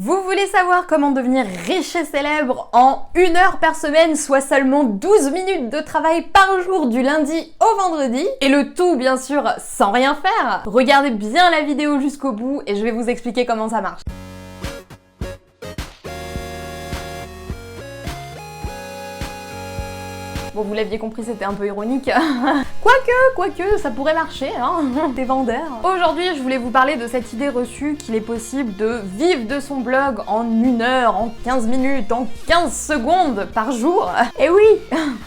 Vous voulez savoir comment devenir riche et célèbre en 1 heure par semaine, soit seulement 12 minutes de travail par jour du lundi au vendredi, et le tout bien sûr sans rien faire? Regardez bien la vidéo jusqu'au bout et je vais vous expliquer comment ça marche. Bon, vous l'aviez compris, c'était un peu ironique. Quoique, ça pourrait marcher, hein, des vendeurs. Aujourd'hui, je voulais vous parler de cette idée reçue qu'il est possible de vivre de son blog en 1 heure, en 15 minutes, en 15 secondes par jour. Et oui,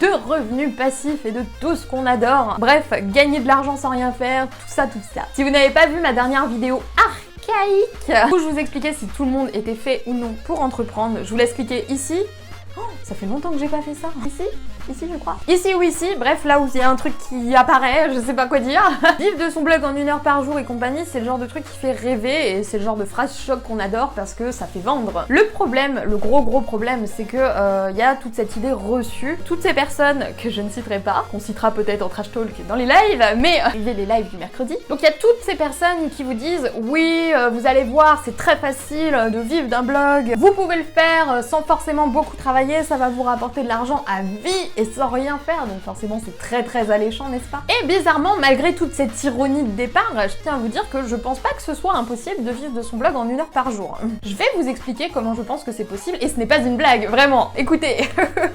de revenus passifs et de tout ce qu'on adore. Bref, gagner de l'argent sans rien faire, tout ça. Si vous n'avez pas vu ma dernière vidéo où je vous expliquais si tout le monde était fait ou non pour entreprendre, je vous laisse cliquer ici. Oh, ça fait longtemps que j'ai pas fait ça. Ici je crois. Ici ou ici, bref, là où il y a un truc qui apparaît, je sais pas quoi dire. Vivre de son blog en 1 heure par jour et compagnie, c'est le genre de truc qui fait rêver et c'est le genre de phrase choc qu'on adore parce que ça fait vendre. Le problème, le gros problème, c'est que y a toute cette idée reçue. Toutes ces personnes que je ne citerai pas, qu'on citera peut-être en trash talk dans les lives, mais les lives du mercredi. Donc il y a toutes ces personnes qui vous disent oui, vous allez voir, c'est très facile de vivre d'un blog. Vous pouvez le faire sans forcément beaucoup travailler, ça va vous rapporter de l'argent à vie et sans rien faire, donc forcément c'est très alléchant, n'est-ce pas? Et bizarrement, malgré toute cette ironie de départ, je tiens à vous dire que je pense pas que ce soit impossible de vivre de son blog en 1 heure par jour. Je vais vous expliquer comment je pense que c'est possible, et ce n'est pas une blague, vraiment, écoutez.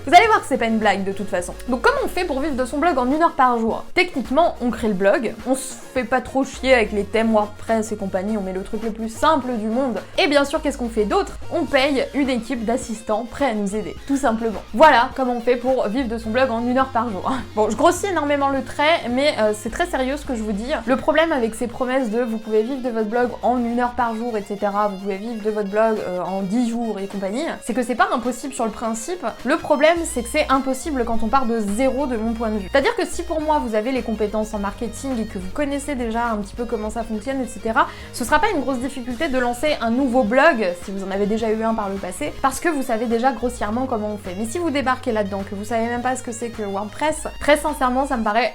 Vous allez voir que c'est pas une blague de toute façon. Donc comment on fait pour vivre de son blog en 1 heure par jour? Techniquement, on crée le blog, on se fait pas trop chier avec les thèmes WordPress et compagnie, on met le truc le plus simple du monde, et bien sûr, qu'est-ce qu'on fait d'autre? On paye une équipe d'assistants prêts à nous aider, tout simplement. Voilà comment on fait pour vivre de son blog en 1 heure par jour. Bon, je grossis énormément le trait, mais c'est très sérieux ce que je vous dis. Le problème avec ces promesses de vous pouvez vivre de votre blog en 1 heure par jour, etc., vous pouvez vivre de votre blog en 10 jours et compagnie, c'est que c'est pas impossible sur le principe. Le problème, c'est que c'est impossible quand on part de zéro de mon point de vue. C'est-à-dire que si pour moi vous avez les compétences en marketing et que vous connaissez déjà un petit peu comment ça fonctionne, etc., ce sera pas une grosse difficulté de lancer un nouveau blog, si vous en avez déjà eu un par le passé, parce que vous savez déjà grossièrement comment on fait. Mais si vous débarquez là-dedans, que vous savez même pas ce que c'est que WordPress, très sincèrement ça me paraît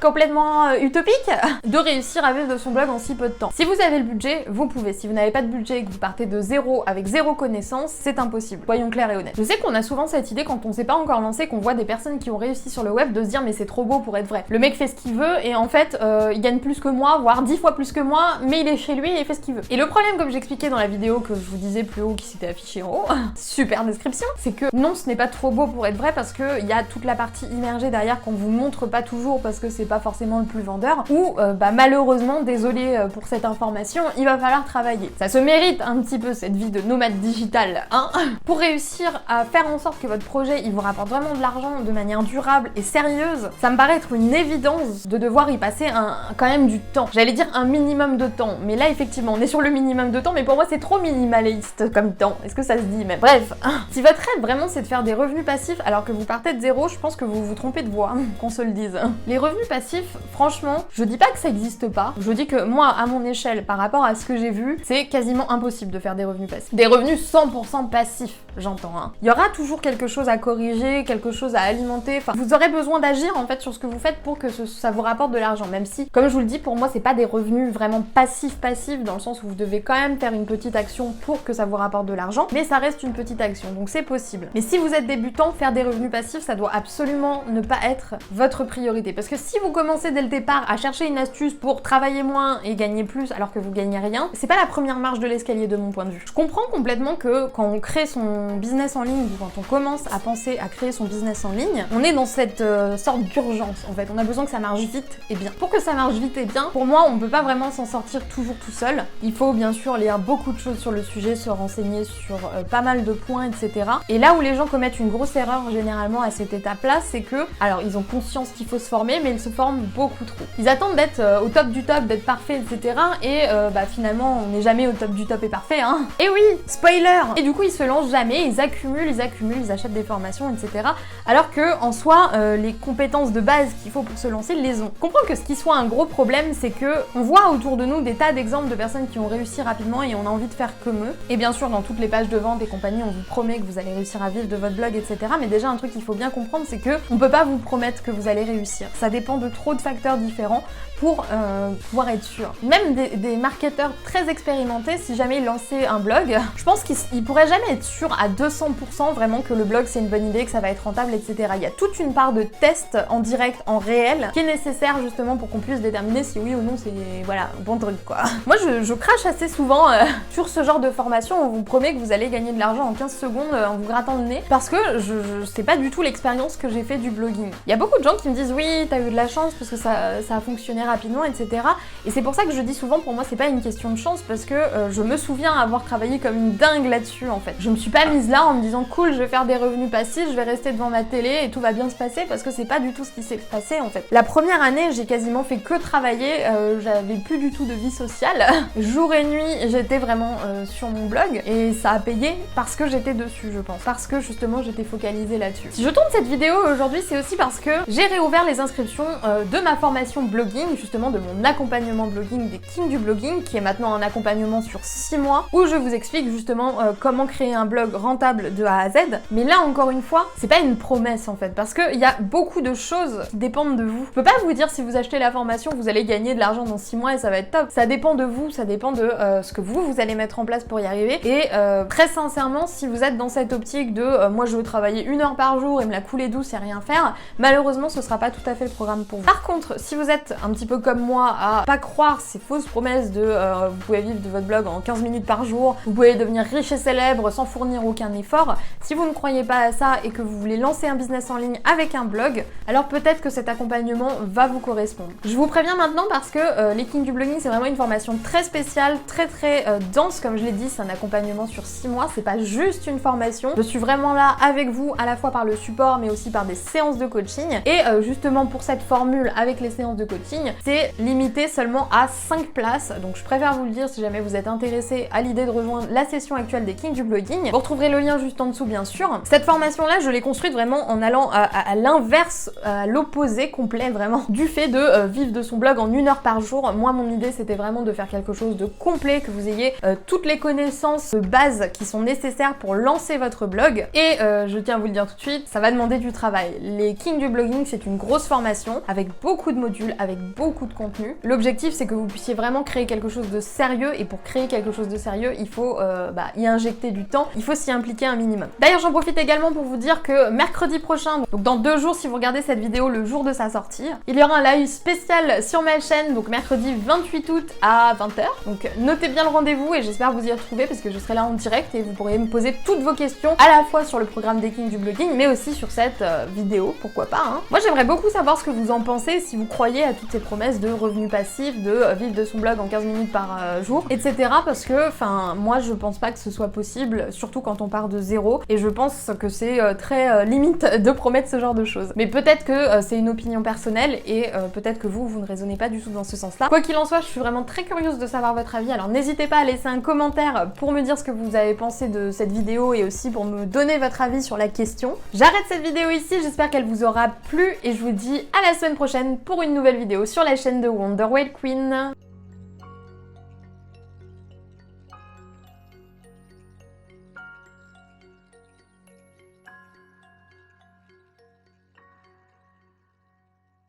complètement utopique de réussir à vivre de son blog en si peu de temps. Si vous avez le budget, vous pouvez. Si vous n'avez pas de budget et que vous partez de zéro avec zéro connaissance, c'est impossible. Soyons clairs et honnêtes. Je sais qu'on a souvent cette idée quand on s'est pas encore lancé, qu'on voit des personnes qui ont réussi sur le web de se dire mais c'est trop beau pour être vrai. Le mec fait ce qu'il veut et en fait il gagne plus que moi, voire 10 fois plus que moi, mais il est chez lui et il fait ce qu'il veut. Et le problème, comme j'expliquais dans la vidéo que je vous disais plus haut qui s'était affichée en haut, super description, c'est que non, ce n'est pas trop beau pour être vrai parce que il y a toute la partie immergée derrière qu'on vous montre pas toujours parce que c'est pas forcément le plus vendeur, ou malheureusement, désolé pour cette information, il va falloir travailler. Ça se mérite un petit peu cette vie de nomade digital, hein. Pour réussir à faire en sorte que votre projet il vous rapporte vraiment de l'argent de manière durable et sérieuse, ça me paraît être une évidence de devoir y passer quand même du temps. J'allais dire un minimum de temps, mais là effectivement on est sur le minimum de temps, mais pour moi c'est trop minimaliste comme temps. Est-ce que ça se dit même? Bref, si votre rêve vraiment c'est de faire des revenus passifs alors que vous partez de zéro, je pense que vous vous trompez de voie, qu'on se le dise. Les revenus passifs, franchement, je dis pas que ça existe pas, je dis que moi, à mon échelle, par rapport à ce que j'ai vu, c'est quasiment impossible de faire des revenus passifs. Des revenus 100% passifs, j'entends, hein. Il y aura toujours quelque chose à corriger, quelque chose à alimenter, enfin, vous aurez besoin d'agir en fait sur ce que vous faites pour que ça vous rapporte de l'argent, même si, comme je vous le dis, pour moi, c'est pas des revenus vraiment passifs dans le sens où vous devez quand même faire une petite action pour que ça vous rapporte de l'argent, mais ça reste une petite action, donc c'est possible. Mais si vous êtes débutant, faire des revenus passifs, ça doit absolument ne pas être votre priorité. Parce que si vous commencez dès le départ à chercher une astuce pour travailler moins et gagner plus alors que vous gagnez rien, c'est pas la première marche de l'escalier de mon point de vue. Je comprends complètement que quand on crée son business en ligne ou quand on commence à penser à créer son business en ligne, on est dans cette sorte d'urgence en fait. On a besoin que ça marche vite et bien. Pour que ça marche vite et bien, pour moi, on peut pas vraiment s'en sortir toujours tout seul. Il faut bien sûr lire beaucoup de choses sur le sujet, se renseigner sur pas mal de points, etc. Et là où les gens commettent une grosse erreur généralement à cette étape-là, c'est que, alors ils ont conscience qu'il faut se former, mais ils se forment beaucoup trop. Ils attendent d'être au top du top, d'être parfait, etc. Et finalement, on n'est jamais au top du top et parfait, hein. Et oui, spoiler. Et du coup, ils se lancent jamais, ils accumulent, ils achètent des formations, etc. Alors que, en soi, les compétences de base qu'il faut pour se lancer, ils les ont. Je comprends que ce qui soit un gros problème, c'est que on voit autour de nous des tas d'exemples de personnes qui ont réussi rapidement et on a envie de faire comme eux. Et bien sûr, dans toutes les pages de vente et compagnie, on vous promet que vous allez réussir à vivre de votre blog, etc. Mais déjà, un truc qu'il faut bien comprendre, c'est que on peut pas vous promettre que vous allez réussir. Ça dépend de trop de facteurs différents. pour pouvoir être sûr. Même des marketeurs très expérimentés, si jamais ils lançaient un blog, je pense qu'ils pourraient jamais être sûrs à 200% vraiment que le blog c'est une bonne idée, que ça va être rentable, etc. Il y a toute une part de test en direct, en réel, qui est nécessaire justement pour qu'on puisse déterminer si oui ou non c'est, voilà, bon truc quoi. Moi je crache assez souvent sur ce genre de formation, on vous promet que vous allez gagner de l'argent en 15 secondes en vous grattant le nez, parce que je sais pas du tout l'expérience que j'ai fait du blogging. Il y a beaucoup de gens qui me disent oui, t'as eu de la chance parce que ça a fonctionné rapidement, etc. Et c'est pour ça que je dis souvent, pour moi c'est pas une question de chance, parce que je me souviens avoir travaillé comme une dingue là-dessus en fait. Je me suis pas mise là en me disant cool, je vais faire des revenus passifs, je vais rester devant ma télé et tout va bien se passer, parce que c'est pas du tout ce qui s'est passé en fait. La première année, j'ai quasiment fait que travailler, j'avais plus du tout de vie sociale. Jour et nuit, j'étais vraiment sur mon blog et ça a payé parce que j'étais dessus, je pense. Parce que justement, j'étais focalisée là-dessus. Si je tourne cette vidéo aujourd'hui, c'est aussi parce que j'ai réouvert les inscriptions de ma formation blogging, justement de mon accompagnement blogging des Kings du blogging, qui est maintenant un accompagnement sur 6 mois, où je vous explique justement comment créer un blog rentable de A à Z. Mais là, encore une fois, c'est pas une promesse en fait, parce qu'il y a beaucoup de choses qui dépendent de vous. Je peux pas vous dire si vous achetez la formation, vous allez gagner de l'argent dans 6 mois et ça va être top. Ça dépend de vous, ça dépend de ce que vous allez mettre en place pour y arriver. Et très sincèrement, si vous êtes dans cette optique de moi je veux travailler 1 heure par jour et me la couler douce et rien faire, malheureusement ce sera pas tout à fait le programme pour vous. Par contre, si vous êtes un petit peu comme moi à pas croire ces fausses promesses de vous pouvez vivre de votre blog en 15 minutes par jour, vous pouvez devenir riche et célèbre sans fournir aucun effort, si vous ne croyez pas à ça et que vous voulez lancer un business en ligne avec un blog, alors peut-être que cet accompagnement va vous correspondre. Je vous préviens maintenant parce que les Kings du blogging c'est vraiment une formation très spéciale, très dense, comme je l'ai dit, c'est un accompagnement sur 6 mois, c'est pas juste une formation. Je suis vraiment là avec vous à la fois par le support mais aussi par des séances de coaching, et justement pour cette formule avec les séances de coaching, c'est limité seulement à 5 places, donc je préfère vous le dire si jamais vous êtes intéressé à l'idée de rejoindre la session actuelle des Kings du blogging. Vous retrouverez le lien juste en dessous bien sûr. Cette formation là je l'ai construite vraiment en allant à l'inverse, à l'opposé complet vraiment du fait de vivre de son blog en 1 heure par jour. Moi mon idée c'était vraiment de faire quelque chose de complet, que vous ayez toutes les connaissances de base qui sont nécessaires pour lancer votre blog, et je tiens à vous le dire tout de suite, ça va demander du travail. Les Kings du blogging c'est une grosse formation avec beaucoup de modules, avec beaucoup de contenu. L'objectif c'est que vous puissiez vraiment créer quelque chose de sérieux, et pour créer quelque chose de sérieux il faut y injecter du temps, il faut s'y impliquer un minimum. D'ailleurs j'en profite également pour vous dire que mercredi prochain, donc dans 2 jours si vous regardez cette vidéo le jour de sa sortie, il y aura un live spécial sur ma chaîne, donc mercredi 28 août à 20h. Donc notez bien le rendez-vous et j'espère vous y retrouver parce que je serai là en direct et vous pourrez me poser toutes vos questions à la fois sur le programme des Kings du blogging mais aussi sur cette vidéo, pourquoi pas hein. Moi j'aimerais beaucoup savoir ce que vous en pensez, si vous croyez à toutes ces promesses de revenus passifs, de vivre de son blog en 15 minutes par jour, etc. Parce que moi je pense pas que ce soit possible, surtout quand on part de zéro, et je pense que c'est très limite de promettre ce genre de choses. Mais peut-être que c'est une opinion personnelle et peut-être que vous ne raisonnez pas du tout dans ce sens-là. Quoi qu'il en soit, je suis vraiment très curieuse de savoir votre avis, alors n'hésitez pas à laisser un commentaire pour me dire ce que vous avez pensé de cette vidéo et aussi pour me donner votre avis sur la question. J'arrête cette vidéo ici, j'espère qu'elle vous aura plu et je vous dis à la semaine prochaine pour une nouvelle vidéo sur la chaîne de Wonder Whale Queen.